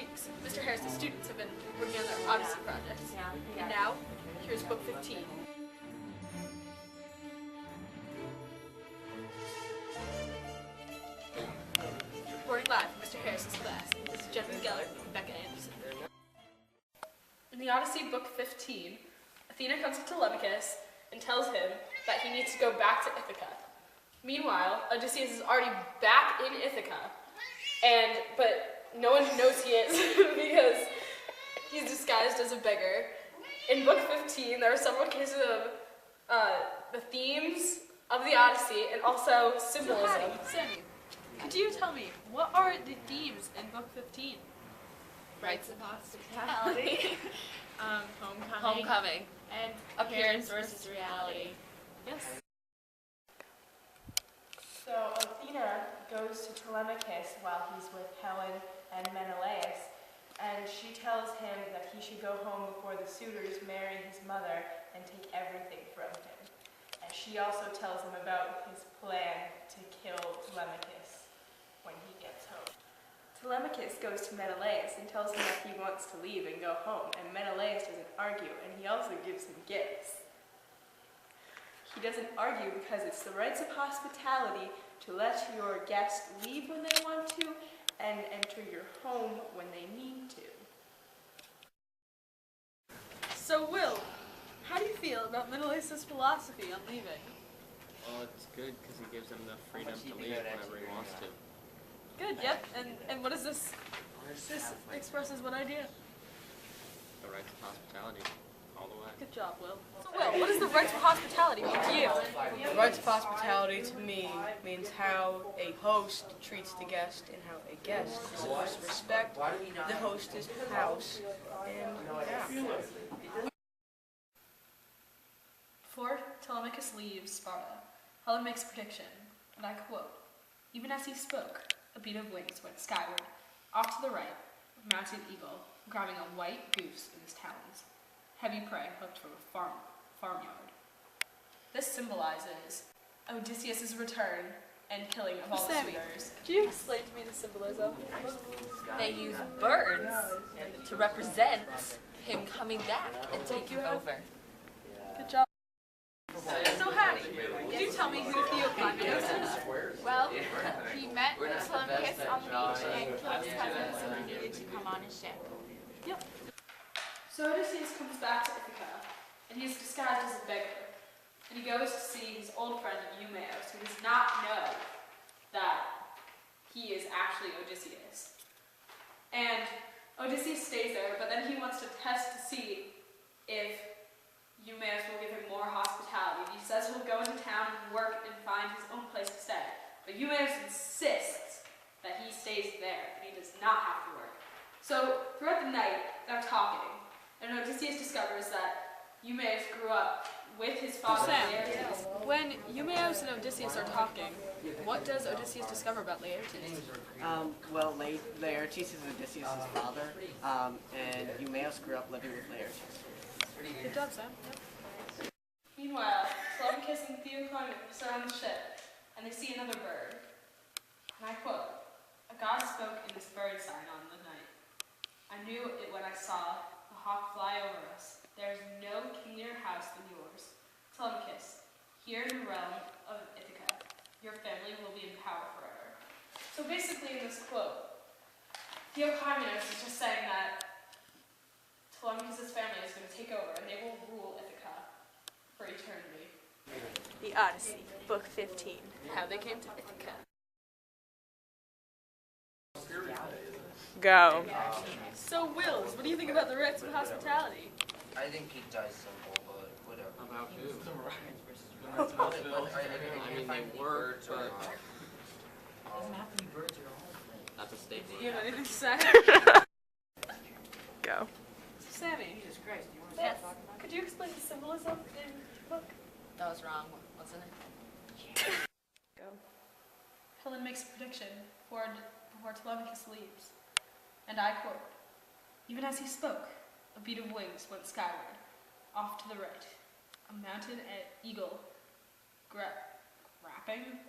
weeks, Mr. Harris's students have been working on their Odyssey Project. And now, here's book 15. Reporting live from Mr. Harris's class, this is Jennifer Geller and Becca Anderson. In the Odyssey book 15, Athena comes to Telemachus and tells him that he needs to go back to Ithaca. Meanwhile, Odysseus is already back in Ithaca, but no one knows he is because he's disguised as a beggar. In book 15, there are several cases of the themes of the Odyssey and also symbolism. Sammy, could you tell me, what are the themes in book 15? Rites of hospitality, Homecoming, and appearance versus reality. Yes. So Athena goes to Telemachus while he's with Helen and Menelaus, and she tells him that he should go home before the suitors marry his mother and take everything from him. And she also tells him about his plan to kill Telemachus when he gets home. Telemachus goes to Menelaus and tells him that he wants to leave and go home, and Menelaus doesn't argue, and he also gives him gifts. He doesn't argue because it's the rites of hospitality to let your guests leave when they want to and enter your home when they need to. So, Will, how do you feel about Menelaus' philosophy on leaving? Well, it's good because he gives them the freedom to leave whenever he wants to. Good, yep. And what is this? This expresses what idea? The rights of hospitality, all the way. Good job, Will. So, Will, what does the rights of hospitality mean to you? The rights of hospitality to me means how a host treats the guest and how a guest is supposed to respect the host's house. And yeah. Before Telemachus leaves Sparta, Helen makes a prediction, and I quote, "Even as he spoke, a beat of wings went skyward. Off to the right, a mounted eagle, grabbing a white goose in his talons. Heavy prey hooked from a farmyard." This symbolizes Odysseus' return and killing of all the suitors. Could you explain to me the symbolism? They use birds to represent him coming back and taking over. Good job. So, Hattie, could you tell me who Theoclymenus is? Well, he met Telemachus on the beach and killed his cousin, so he needed to come on his ship. Yep. So Odysseus comes back to Ithaca, and he's disguised as a beggar. And he goes to see his old friend Eumaeus, who does not know that he is actually Odysseus. And Odysseus stays there, but then he wants to test to see if Eumaeus will give him more hospitality. He says he'll go into town and work and find his own place to stay. But Eumaeus insists that he stays there, and he does not have to work. So throughout the night, they're talking, and Odysseus discovers that Eumaeus grew up with his father Laertes. When Eumaeus and Odysseus are talking, what does Odysseus discover about Laertes? Well, Laertes is Odysseus' father, and Eumaeus grew up living with Laertes. Good job, Sam. Yep. Meanwhile, Telemachus and Theoclymenus are on the ship, and they see another bird. And I quote, "A god spoke in this bird sign on the night. I knew it when I saw the hawk fly over us. There is no kinglier house than yours. Telemachus, here in the realm of Ithaca, your family will be in power forever." So basically in this quote, Theoclymenus is just saying that Telemachus' family is going to take over and they will rule Ithaca for eternity. The Odyssey, book 15. How they came to Ithaca. Go. So, Wills, what do you think about the rites of hospitality? I think it does simple, but whatever. About who? I mean, they were, but doesn't have to be birds or all. that's a statement. Do you have anything to say? Go. Sammy, Jesus Christ, you want to yes. start talking about it? Could you explain the symbolism in the book? That was wrong, wasn't it? Go. Helen makes a prediction before Telemachus leaves, and I quote, "Even as he spoke, a beat of wings went skyward. Off to the right, a mounted eagle grappling